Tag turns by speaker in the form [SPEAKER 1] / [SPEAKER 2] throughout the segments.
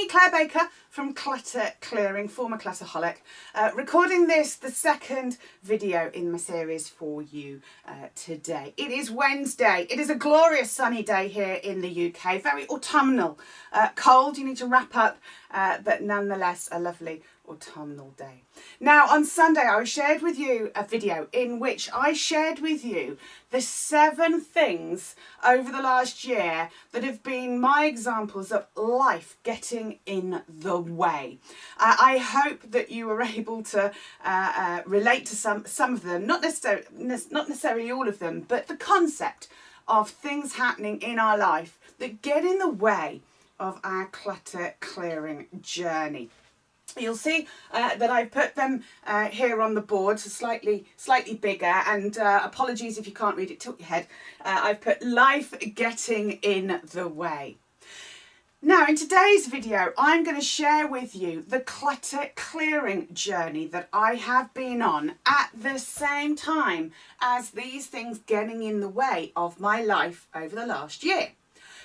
[SPEAKER 1] Claire Baker from Clutter Clearing, former clutterholic, recording this, the second video in my series for you today. It is Wednesday. It is a glorious sunny day here in the UK, very autumnal, cold, you need to wrap up, but nonetheless a lovely autumnal day. Now on Sunday I shared with you a video in which I shared with you the 7 things over the last year that have been my examples of life getting in the way. I hope that you were able to relate to some of them, not necessarily all of them, but the concept of things happening in our life that get in the way of our clutter clearing journey. You'll see that I've put them here on the board, so slightly bigger, and apologies if you can't read it, tilt your head. I've put life getting in the way. Now in today's video I'm going to share with you the clutter clearing journey that I have been on at the same time as these things getting in the way of my life over the last year.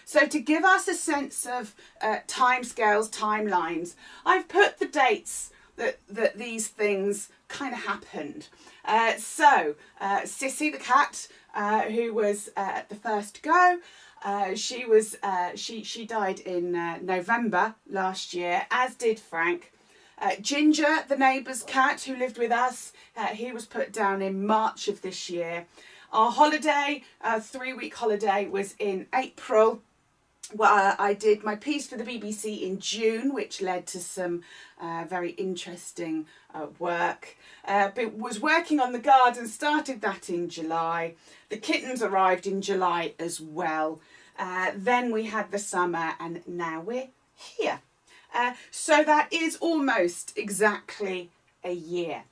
[SPEAKER 1] So to give us a sense of timescales, timelines, I've put the dates that these things kind of happened. Sissy the cat, who was the first to go, she died in November last year, as did Frank. Ginger, the neighbour's cat who lived with us, he was put down in March of this year. Our holiday, 3-week holiday, was in April. Well, I did my piece for the BBC in June, which led to some very interesting work. But was working on the garden, started that in July. The kittens arrived in July as well. Then we had the summer, and now we're here. So that is almost exactly a year.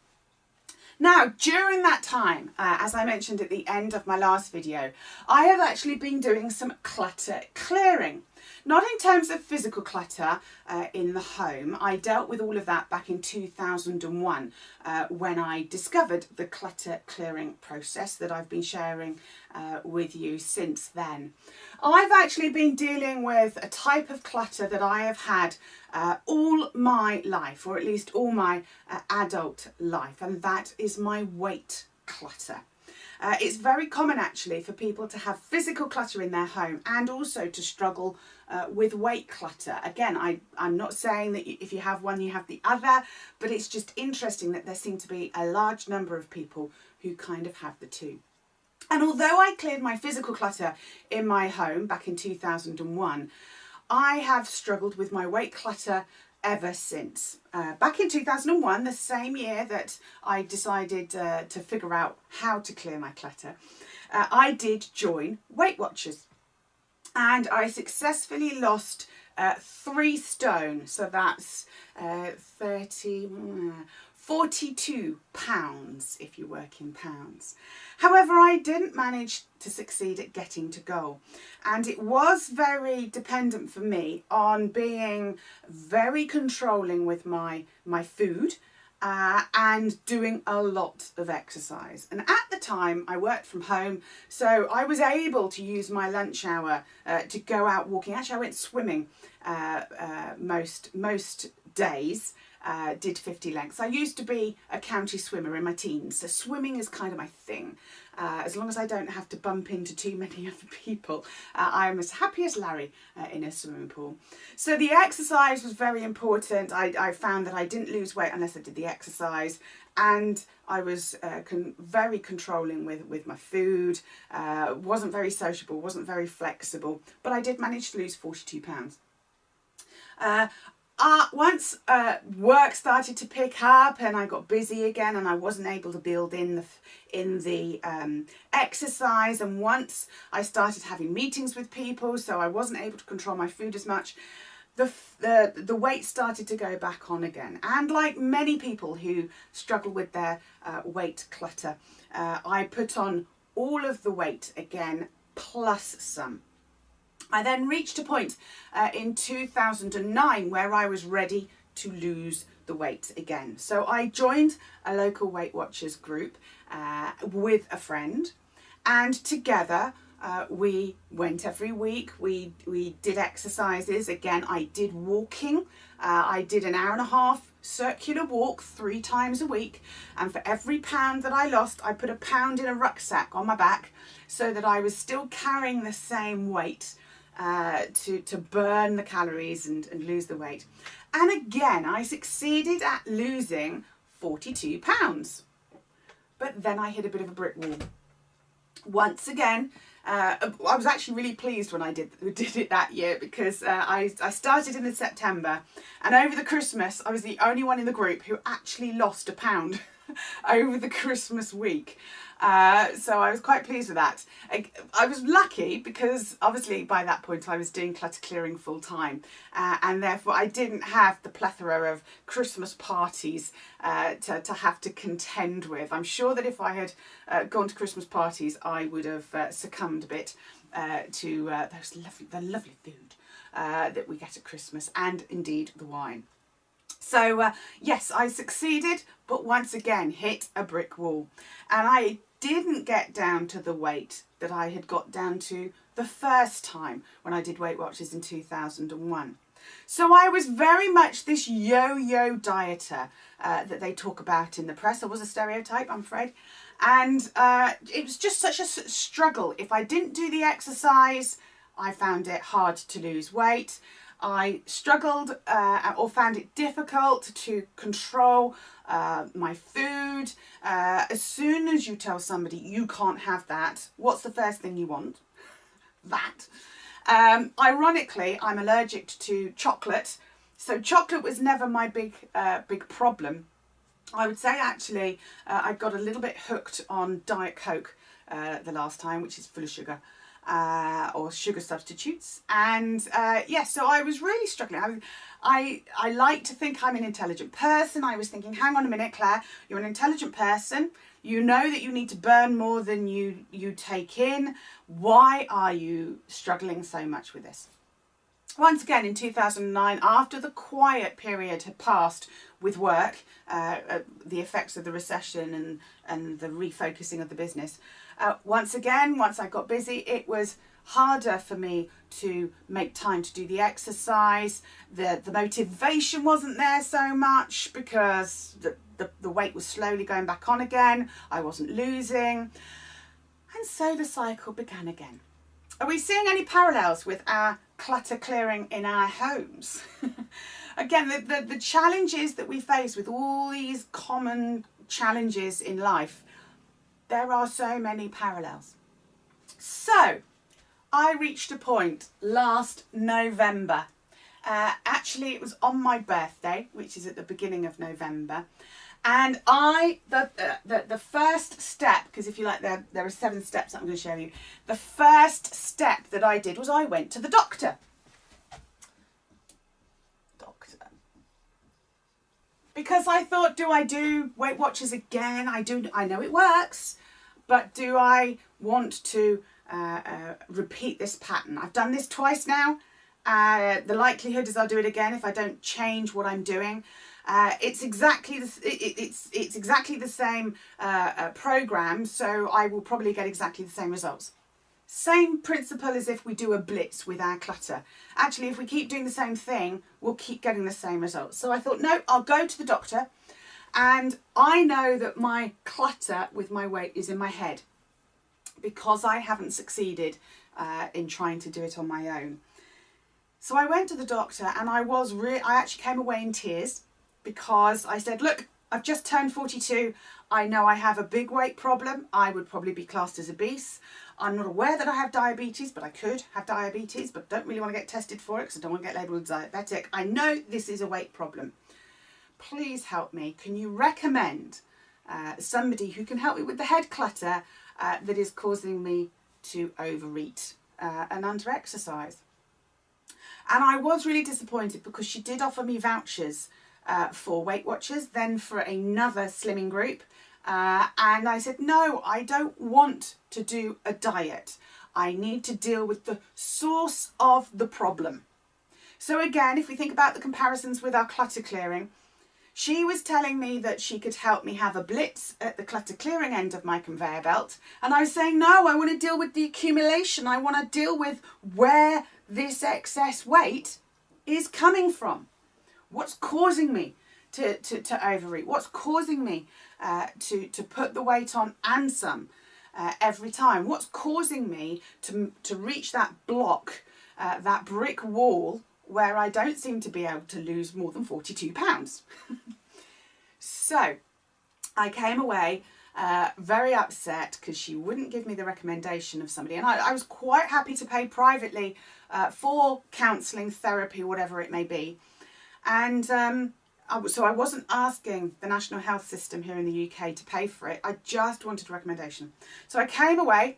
[SPEAKER 1] Now, during that time, as I mentioned at the end of my last video, I have actually been doing some clutter clearing. Not in terms of physical clutter in the home. I dealt with all of that back in 2001 when I discovered the clutter clearing process that I've been sharing with you since then. I've actually been dealing with a type of clutter that I have had all my life, or at least all my adult life, and that is my weight clutter. It's very common actually for people to have physical clutter in their home and also to struggle with weight clutter. Again, I'm not saying that if you have one you have the other, but it's just interesting that there seem to be a large number of people who kind of have the two. And although I cleared my physical clutter in my home back in 2001, I have struggled with my weight clutter ever since. Back in 2001, the same year that I decided to figure out how to clear my clutter, I did join Weight Watchers, and I successfully lost 3 stone, so that's 42 pounds if you work in pounds. However, I didn't manage to succeed at getting to goal, and it was very dependent for me on being very controlling with my food and doing a lot of exercise. And at the time I worked from home, so I was able to use my lunch hour to go out walking. Actually, I went swimming most days. Did 50 lengths. I used to be a county swimmer in my teens, so swimming is kind of my thing. As long as I don't have to bump into too many other people, I'm as happy as Larry in a swimming pool. So the exercise was very important. I found that I didn't lose weight unless I did the exercise, and I was very controlling with my food, wasn't very sociable, wasn't very flexible, but I did manage to lose 42 pounds. Once work started to pick up and I got busy again and I wasn't able to build in the exercise, and once I started having meetings with people, so I wasn't able to control my food as much, the weight started to go back on again. And like many people who struggle with their weight clutter, I put on all of the weight again plus some. I then reached a point in 2009 where I was ready to lose the weight again. So I joined a local Weight Watchers group with a friend, and together We went every week. We did exercises. Again, I did walking. I did an hour and a half circular walk 3 times a week. And for every pound that I lost, I put a pound in a rucksack on my back so that I was still carrying the same weight to burn the calories and lose the weight. And again, I succeeded at losing 42 pounds. But then I hit a bit of a brick wall. Once again, I was actually really pleased when I did it that year, because I started in September, and over the Christmas I was the only one in the group who actually lost a pound over the Christmas week. So I was quite pleased with that. I was lucky because obviously by that point I was doing clutter clearing full time, and therefore I didn't have the plethora of Christmas parties to have to contend with. I'm sure that if I had gone to Christmas parties, I would have succumbed a bit to the lovely food that we get at Christmas, and indeed the wine. So yes, I succeeded, but once again hit a brick wall, and I didn't get down to the weight that I had got down to the first time when I did Weight Watchers in 2001. So I was very much this yo-yo dieter that they talk about in the press. It was a stereotype, I'm afraid. And it was just such a struggle. If I didn't do the exercise, I found it hard to lose weight. I struggled or found it difficult to control my food. As soon as you tell somebody you can't have that, what's the first thing you want? That. Ironically, I'm allergic to chocolate, so chocolate was never my big problem. I would say actually I got a little bit hooked on Diet Coke the last time, which is full of sugar. Or sugar substitutes, and yes, so I was really struggling. I like to think I'm an intelligent person. I was thinking, hang on a minute, Claire, you're an intelligent person. You know that you need to burn more than you take in. Why are you struggling so much with this? Once again, in 2009, after the quiet period had passed with work, the effects of the recession and the refocusing of the business, once I got busy, it was harder for me to make time to do the exercise. The motivation wasn't there so much because the weight was slowly going back on again. I wasn't losing. And so the cycle began again. Are we seeing any parallels with our clutter clearing in our homes? Again, the challenges that we face with all these common challenges in life, there are so many parallels. So I reached a point last November. Actually, it was on my birthday, which is at the beginning of November. And the first step, because if you like, there are 7 steps that I'm going to show you. The first step that I did was I went to the doctor. Because I thought, do I do Weight Watchers again? I know it works, but do I want to repeat this pattern? I've done this twice now. The likelihood is I'll do it again if I don't change what I'm doing. It's exactly the same program, so I will probably get exactly the same results. Same principle as if we do a blitz with our clutter. Actually, if we keep doing the same thing, we'll keep getting the same results. So I thought, no, I'll go to the doctor, and I know that my clutter with my weight is in my head because I haven't succeeded in trying to do it on my own. So I went to the doctor, and I actually came away in tears because I said, look, I've just turned 42. I know I have a big weight problem. I would probably be classed as obese. I'm not aware that I have diabetes, but I could have diabetes, but don't really want to get tested for it because I don't want to get labelled diabetic. I know this is a weight problem. Please help me. Can you recommend somebody who can help me with the head clutter that is causing me to overeat and under-exercise? And I was really disappointed because she did offer me vouchers for Weight Watchers, then for another slimming group. And I said, no, I don't want to do a diet. I need to deal with the source of the problem. So again, if we think about the comparisons with our clutter clearing, She was telling me that she could help me have a blitz at the clutter clearing end of my conveyor belt. And I was saying, no, I want to deal with the accumulation. I want to deal with where this excess weight is coming from. What's causing me to overeat? What's causing me to put the weight on and some every time? What's causing me to reach that block, that brick wall, where I don't seem to be able to lose more than 42 pounds. So I came away very upset because she wouldn't give me the recommendation of somebody. And I was quite happy to pay privately for counselling, therapy, whatever it may be. And so I wasn't asking the National Health System here in the UK to pay for it. I just wanted a recommendation. So I came away,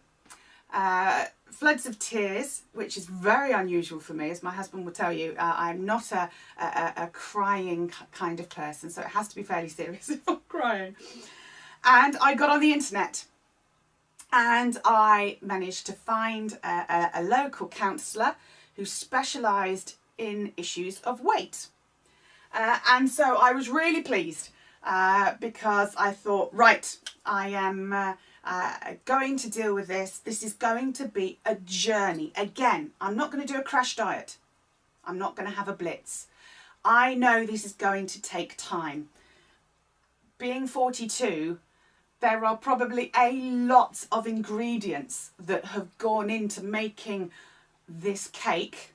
[SPEAKER 1] floods of tears, which is very unusual for me, as my husband will tell you. I'm not a crying kind of person, so it has to be fairly serious if I'm crying. And I got on the internet and I managed to find a local counsellor who specialised in issues of weight. And so I was really pleased because I thought, right, I am going to deal with this. This is going to be a journey. Again, I'm not going to do a crash diet. I'm not going to have a blitz. I know this is going to take time. Being 42, there are probably a lot of ingredients that have gone into making this cake.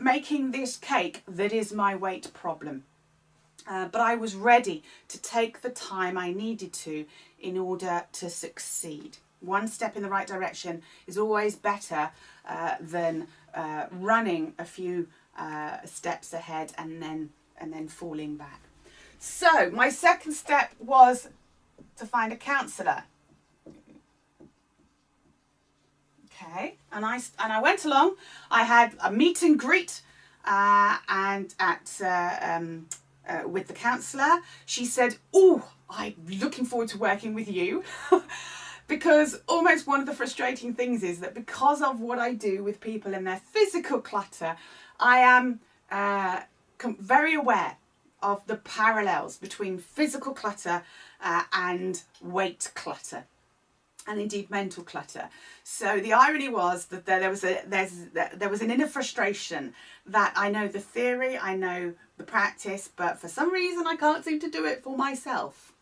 [SPEAKER 1] Making this cake that is my weight problem. But I was ready to take the time I needed to in order to succeed. One step in the right direction is always better than running a few steps ahead and then falling back. So my second step was to find a counsellor. Okay, and I went along. I had a meet and greet with the counsellor. She said, "Oh, I'm looking forward to working with you," because almost one of the frustrating things is that because of what I do with people and their physical clutter, I am very aware of the parallels between physical clutter and weight clutter, and indeed mental clutter. So the irony was that there was an inner frustration that I know the theory, I know the practice, but for some reason I can't seem to do it for myself.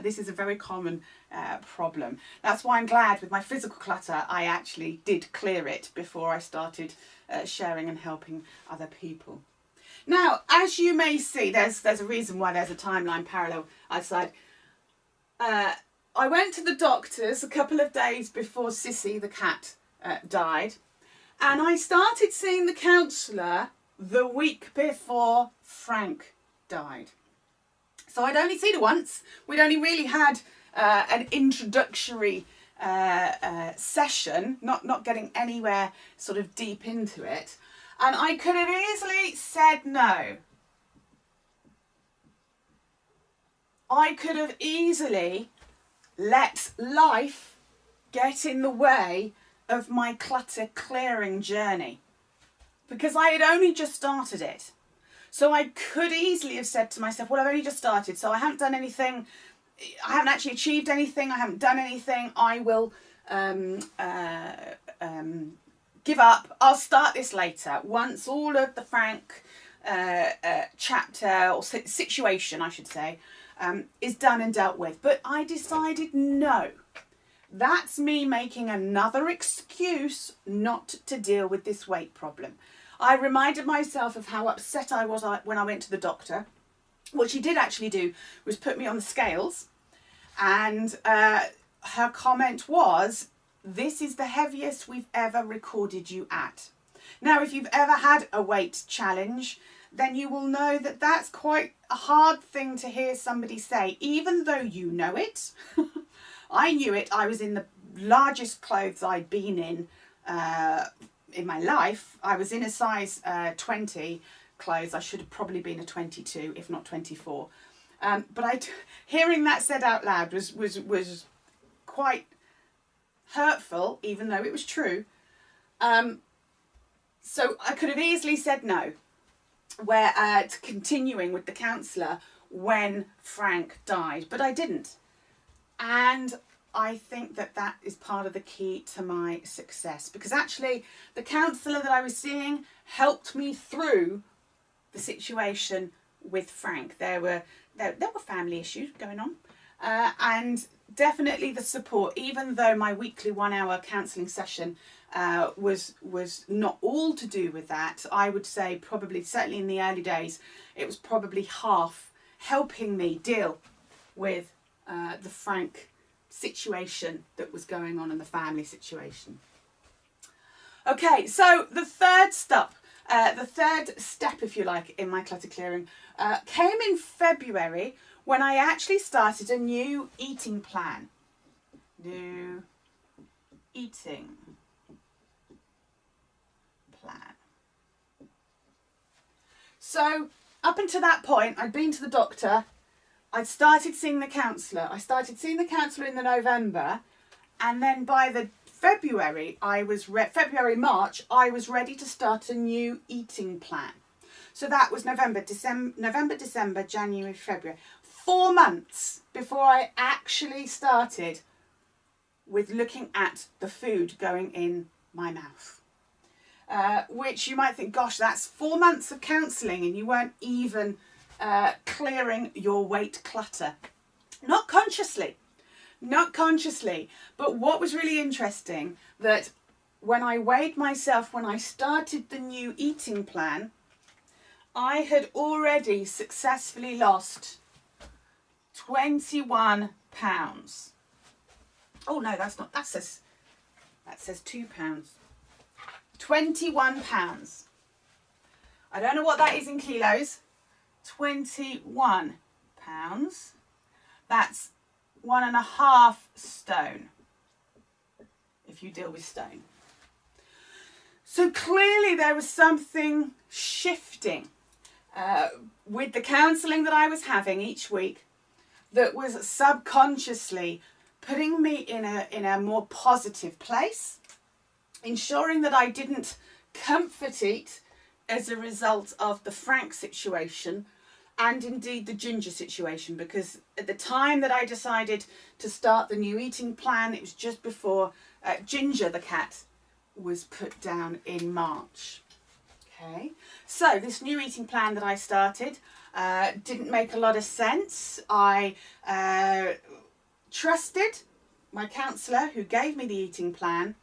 [SPEAKER 1] This is a very common problem. That's why I'm glad with my physical clutter I actually did clear it before I started sharing and helping other people. Now, as you may see, there's a reason why there's a timeline parallel outside. I went to the doctors a couple of days before Sissy, the cat, died. And I started seeing the counsellor the week before Frank died. So I'd only seen her once. We'd only really had an introductory session, not getting anywhere sort of deep into it. And I could have easily said no. I could have easily let life get in the way of my clutter clearing journey, because I had only just started it. So I could easily have said to myself, well, I've only just started, so I haven't done anything, I haven't actually achieved anything, I haven't done anything, I will give up, I'll start this later, once all of the Frank chapter, or situation I should say, is done and dealt with. But I decided no. That's me making another excuse not to deal with this weight problem. I reminded myself of how upset I was when I went to the doctor. What she did actually do was put me on the scales, and her comment was, "This is the heaviest we've ever recorded you at." Now, if you've ever had a weight challenge, then you will know that that's quite a hard thing to hear somebody say, even though you know it. I knew it. I was in the largest clothes I'd been in my life. I was in a size 20 clothes. I should have probably been a 22, if not 24. But hearing that said out loud was quite hurtful, even though it was true. So I could have easily said no. to continuing with the counsellor when Frank died, but I didn't. And I think that that is part of the key to my success, because actually the counsellor that I was seeing helped me through the situation with Frank. There were family issues going on, and definitely the support, even though my weekly 1 hour counselling session was not all to do with that. I would say probably, certainly in the early days, it was probably half helping me deal with the Frank situation that was going on in the family situation. Okay, so the third step, if you like, in my clutter clearing came in February, when I actually started a new eating plan. New eating plan. So up until that point, I'd been to the doctor. I'd started seeing the counsellor. I started seeing the counsellor in the November, and then by the February, March, I was ready to start a new eating plan. So that was November, December, January, February. 4 months before I actually started with looking at the food going in my mouth. Which you might think, gosh, that's 4 months of counselling and you weren't even clearing your weight clutter. Not consciously. But what was really interesting, that when I weighed myself, when I started the new eating plan, I had already successfully lost 21 pounds. Oh no, that's not, that says 2 pounds. 21 pounds. I don't know what that is in kilos. 21 pounds. That's 1.5 stone, if you deal with stone. So clearly there was something shifting with the counselling that I was having each week that was subconsciously putting me in a more positive place, ensuring that I didn't comfort eat as a result of the Frank situation and indeed the Ginger situation, because at the time that I decided to start the new eating plan, it was just before Ginger the cat was put down in March. Okay, so this new eating plan that I started didn't make a lot of sense. I trusted my counsellor who gave me the eating plan,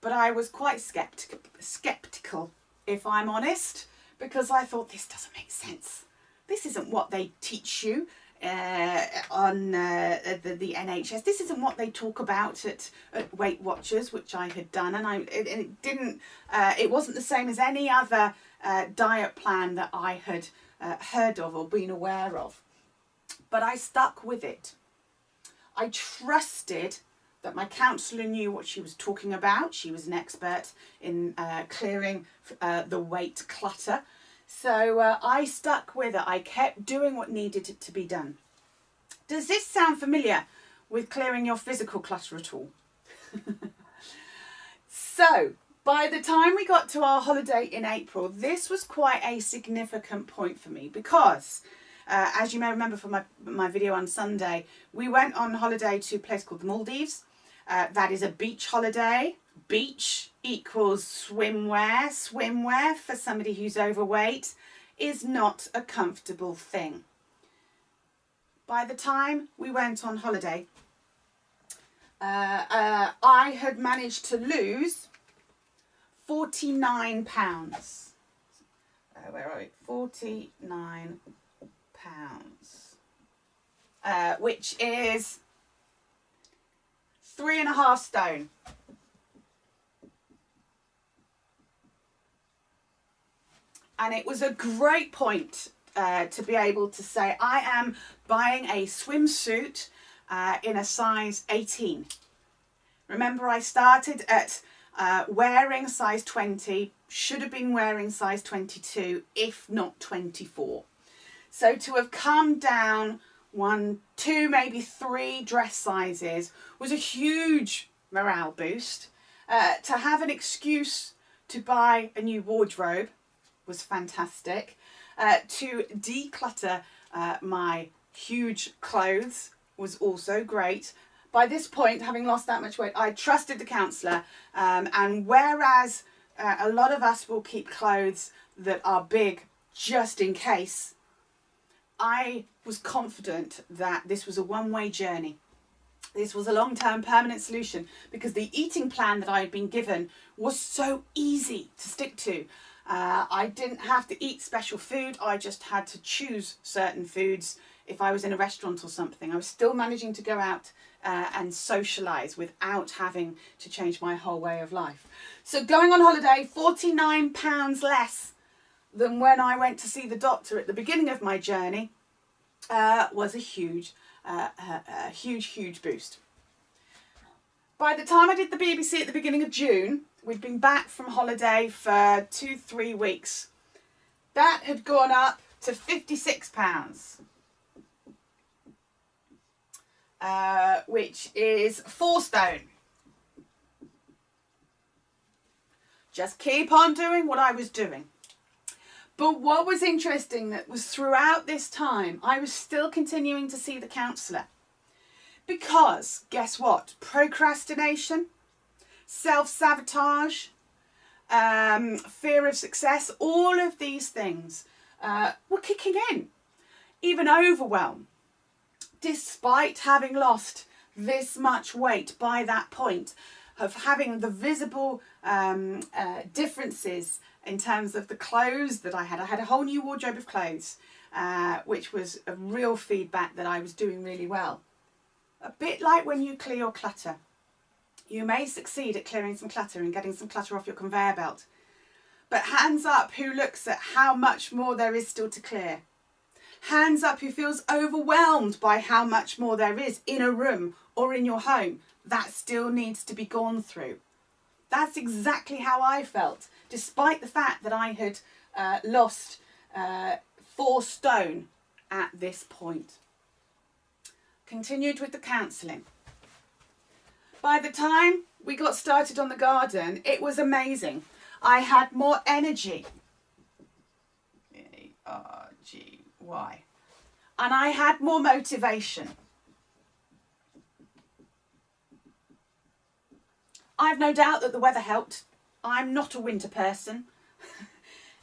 [SPEAKER 1] but I was quite skeptical, if I'm honest, because I thought, this doesn't make sense. This isn't what they teach you on the NHS. This isn't what they talk about at Weight Watchers, which I had done, and it wasn't the same as any other diet plan that I had heard of or been aware of. But I stuck with it. I trusted that my counsellor knew what she was talking about. She was an expert in clearing the weight clutter. So I stuck with it. I kept doing what needed to be done. Does this sound familiar with clearing your physical clutter at all? So by the time we got to our holiday in April, this was quite a significant point for me, because as you may remember from my video on Sunday, we went on holiday to a place called the Maldives. That is a beach holiday. Beach equals swimwear. Swimwear for somebody who's overweight is not a comfortable thing. By the time we went on holiday, I had managed to lose 49 pounds. Where are we? 49 pounds. Which is 3.5 stone. And it was a great point to be able to say, I am buying a swimsuit in a size 18. Remember, I started at wearing size 20, should have been wearing size 22, if not 24. So to have come down 1, 2, maybe 3 dress sizes was a huge morale boost. To have an excuse to buy a new wardrobe was fantastic. To declutter my huge clothes was also great. By this point, having lost that much weight, I trusted the counsellor, and whereas a lot of us will keep clothes that are big just in case, I was confident that this was a one-way journey. This was a long-term permanent solution, because the eating plan that I had been given was so easy to stick to. I didn't have to eat special food. I just had to choose certain foods if I was in a restaurant or something. I was still managing to go out and socialise without having to change my whole way of life. So going on holiday, £49 less than when I went to see the doctor at the beginning of my journey, was a huge boost. By the time I did the BBC at the beginning of June, we'd been back from holiday for 2-3 weeks. That had gone up to £56, which is 4 stone. Just keep on doing what I was doing. But what was interesting that was throughout this time, I was still continuing to see the counsellor. Because, guess what? Procrastination, self-sabotage, fear of success, all of these things were kicking in. Even overwhelm. Despite having lost this much weight by that point, of having the visible differences in terms of the clothes that I had. I had a whole new wardrobe of clothes, which was a real feedback that I was doing really well. A bit like when you clear your clutter. You may succeed at clearing some clutter and getting some clutter off your conveyor belt. But hands up who looks at how much more there is still to clear. Hands up who feels overwhelmed by how much more there is in a room or in your home that still needs to be gone through. That's exactly how I felt, despite the fact that I had lost 4 stone at this point. Continued with the counselling. By the time we got started on the garden, it was amazing. I had more energy. E-R-G-Y. And I had more motivation. I've no doubt that the weather helped. I'm not a winter person.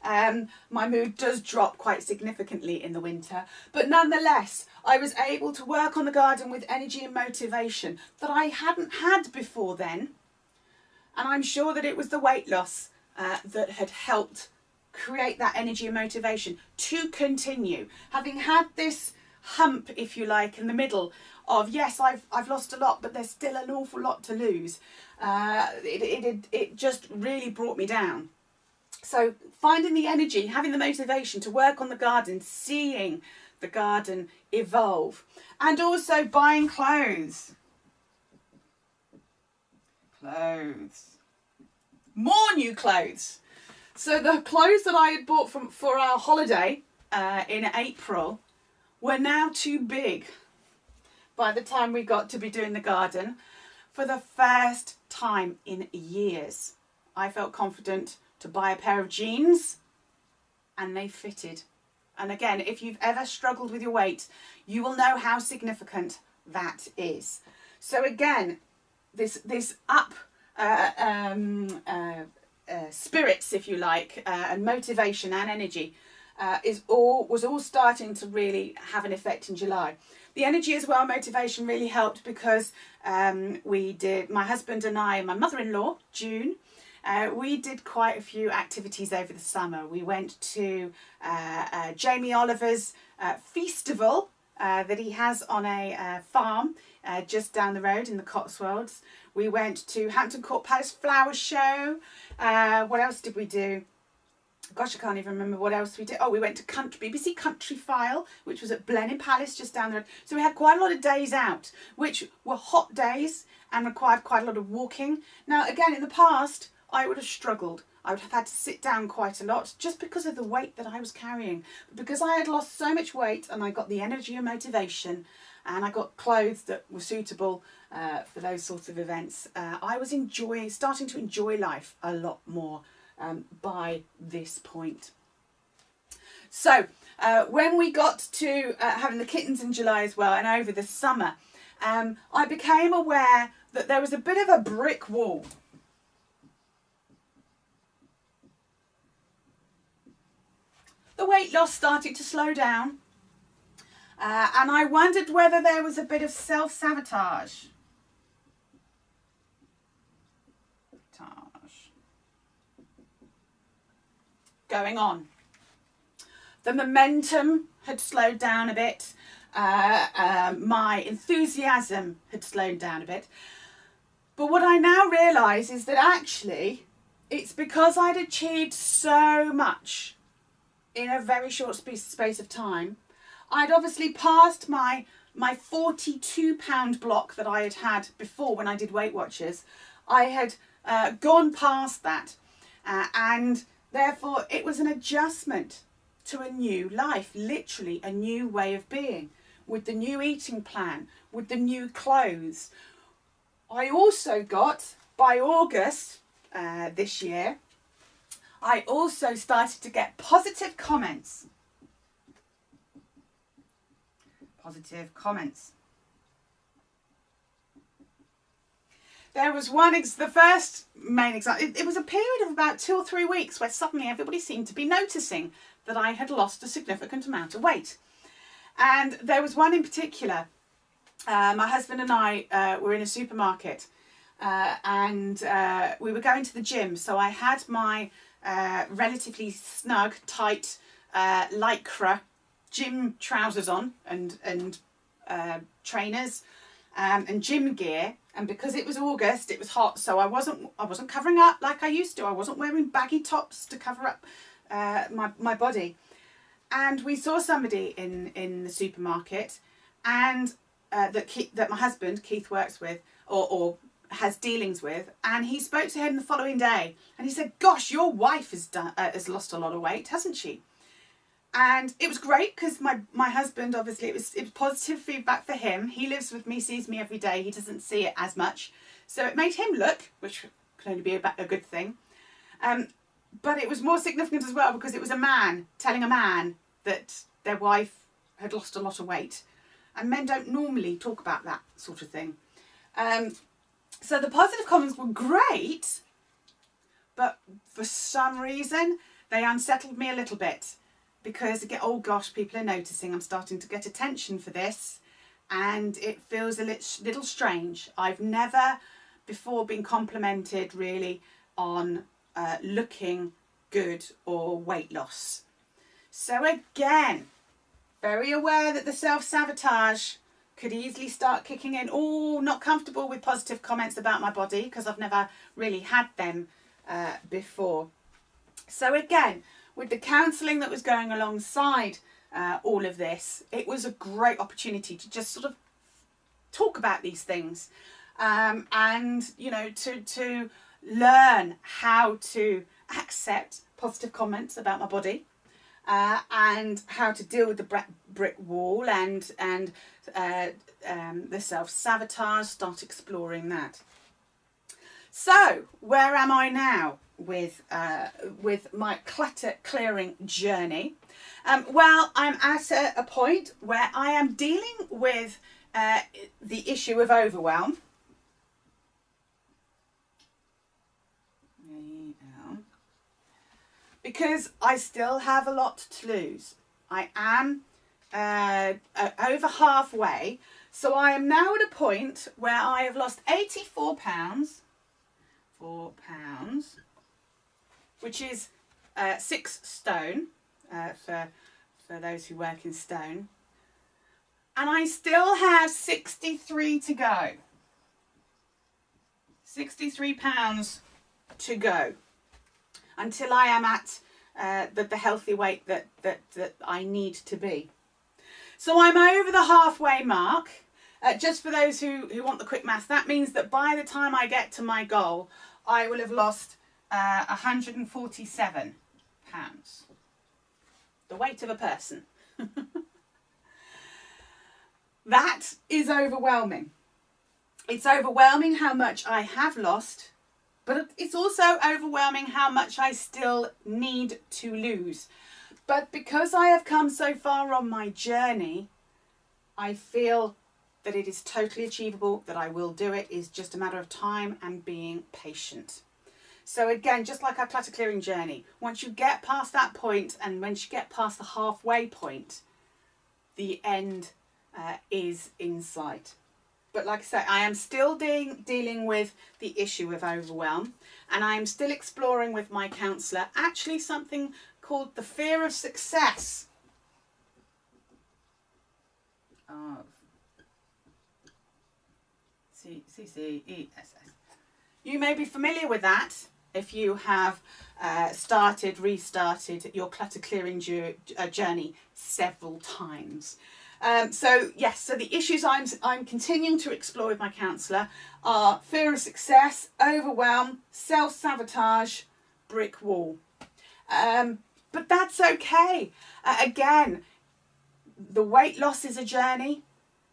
[SPEAKER 1] My mood does drop quite significantly in the winter, but nonetheless, I was able to work on the garden with energy and motivation that I hadn't had before then. And I'm sure that it was the weight loss that had helped create that energy and motivation to continue. Having had this hump, if you like, in the middle of, yes, I've lost a lot, but there's still an awful lot to lose. It just really brought me down. So finding the energy, having the motivation to work on the garden, seeing the garden evolve, and also buying clothes. More new clothes. So the clothes that I had bought for our holiday in April were now too big by the time we got to be doing the garden. For the first time in years, I felt confident to buy a pair of jeans, and they fitted. And again, if you've ever struggled with your weight, you will know how significant that is. So again, this up spirits, if you like, and motivation and energy was all starting to really have an effect in July. The energy as well, motivation, really helped because my husband and I and my mother-in-law, June, we did quite a few activities over the summer. We went to Jamie Oliver's festival that he has on a farm just down the road in the Cotswolds. We went to Hampton Court Palace Flower Show. What else did we do? Gosh, I can't even remember what else we did. Oh, we went to BBC Country File, which was at Blenheim Palace just down the road. So we had quite a lot of days out, which were hot days and required quite a lot of walking. Now, again, in the past, I would have struggled. I would have had to sit down quite a lot just because of the weight that I was carrying. But because I had lost so much weight and I got the energy and motivation and I got clothes that were suitable for those sorts of events, I was starting to enjoy life a lot more by this point. So when we got to having the kittens in July as well, and over the summer, I became aware that there was a bit of a brick wall. The weight loss started to slow down, and I wondered whether there was a bit of self-sabotage. Going on. The momentum had slowed down a bit. My enthusiasm had slowed down a bit. But what I now realise is that actually it's because I'd achieved so much in a very short space of time. I'd obviously passed my 42-pound block that I had had before when I did Weight Watchers. I had gone past that, and therefore it was an adjustment to a new life, literally a new way of being, with the new eating plan, with the new clothes. I also got, by August this year, I also started to get positive comments. Positive comments. There was the first main example, it was a period of about 2 or 3 weeks where suddenly everybody seemed to be noticing that I had lost a significant amount of weight. And there was one in particular. My husband and I were in a supermarket, and we were going to the gym. So I had my relatively snug, tight lycra gym trousers on, and trainers, and gym gear. And because it was August, it was hot, so I wasn't covering up like I used to. I wasn't wearing baggy tops to cover up my body. And we saw somebody in the supermarket, and that my husband Keith works with, or has dealings with, and he spoke to him the following day, and he said, "Gosh, your wife has lost a lot of weight, hasn't she?" And it was great because my husband, obviously, it was positive feedback for him. He lives with me, sees me every day. He doesn't see it as much, so it made him look, which can only be a good thing. But it was more significant as well because it was a man telling a man that their wife had lost a lot of weight, and men don't normally talk about that sort of thing. So the positive comments were great, but for some reason they unsettled me a little bit. Because, oh gosh, people are noticing, I'm starting to get attention for this, and it feels a little strange. I've never before been complimented really on looking good or weight loss. So again, very aware that the self-sabotage could easily start kicking in. Oh, not comfortable with positive comments about my body because I've never really had them before. So again, with the counselling that was going alongside all of this, it was a great opportunity to just sort of talk about these things, and you know, to learn how to accept positive comments about my body, and how to deal with the brick wall and the self-sabotage. Start exploring that. So where am I now with my clutter clearing journey? Well, I'm at a point where I am dealing with the issue of overwhelm. Because I still have a lot to lose. I am over halfway, so I am now at a point where I have lost 84 pounds, 4 pounds, which is 6 stone for those who work in stone, and I still have 63 to go. 63 pounds to go until I am at the healthy weight that I need to be. So I'm over the halfway mark. Just for those who want the quick math, that means that by the time I get to my goal, I will have lost 147 pounds. The weight of a person. That is overwhelming. It's overwhelming how much I have lost, but it's also overwhelming how much I still need to lose. But because I have come so far on my journey, I feel that it is totally achievable, that I will do it. It's just a matter of time and being patient. So again, just like our clutter clearing journey, once you get past that point and once you get past the halfway point, the end is in sight. But like I say, I am still dealing with the issue of overwhelm, and I am still exploring with my counsellor actually something called the fear of success. C-C-E-S-S. You may be familiar with that if you have restarted your clutter clearing journey several times. So yes, so the issues I'm continuing to explore with my counsellor are fear of success, overwhelm, self-sabotage, brick wall. But that's okay. Again, the weight loss is a journey.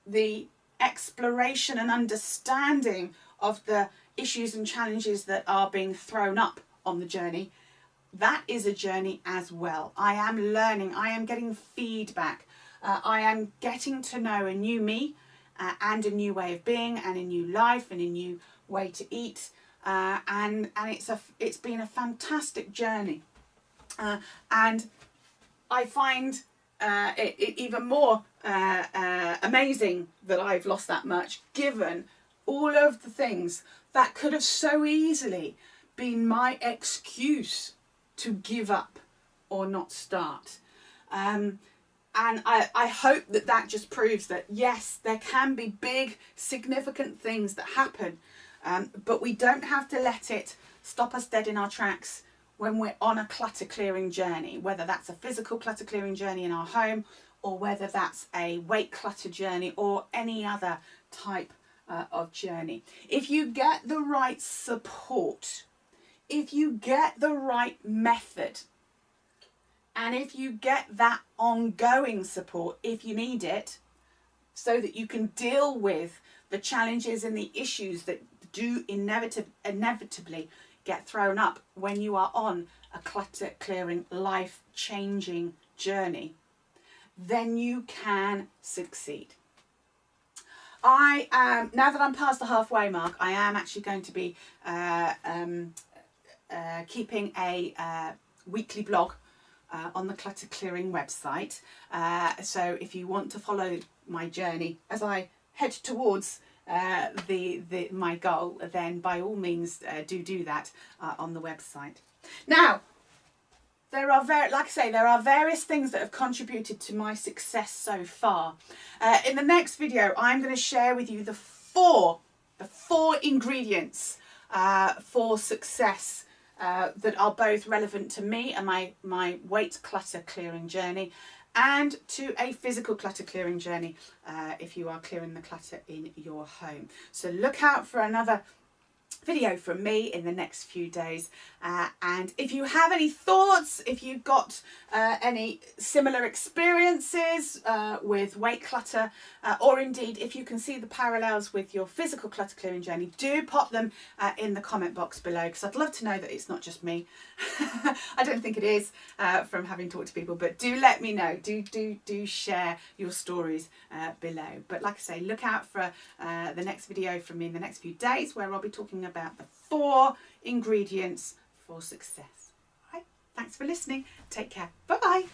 [SPEAKER 1] The exploration and understanding of the issues and challenges that are being thrown up on the journey, that is a journey as well. I am learning, I am getting feedback, I am getting to know a new me and a new way of being and a new life and a new way to eat, and it's been a fantastic journey, and I find it even more amazing that I've lost that much, given all of the things that could have so easily been my excuse to give up or not start. And I hope that just proves that, yes, there can be big, significant things that happen, but we don't have to let it stop us dead in our tracks when we're on a clutter clearing journey, whether that's a physical clutter clearing journey in our home, or whether that's a weight clutter journey or any other type of journey. If you get the right support, if you get the right method, and if you get that ongoing support if you need it, so that you can deal with the challenges and the issues that do inevitably get thrown up when you are on a clutter clearing, life changing journey, then you can succeed. I am, now that I'm past the halfway mark, I am actually going to be keeping a weekly blog on the Clutter Clearing website. So if you want to follow my journey as I head towards my goal, then by all means do that on the website. Now, there are various things that have contributed to my success so far. In the next video, I'm going to share with you the four ingredients for success that are both relevant to me and my weight clutter clearing journey, and to a physical clutter clearing journey if you are clearing the clutter in your home. So look out for another video from me in the next few days, and if you have any thoughts, if you've got any similar experiences with weight clutter, or indeed if you can see the parallels with your physical clutter clearing journey, do pop them in the comment box below, because I'd love to know that it's not just me. I don't think it is from having talked to people, but do let me know. Do share your stories below. But like I say, look out for the next video from me in the next few days, where I'll be talking about the 4 ingredients for success. All right, thanks for listening. Take care. Bye bye.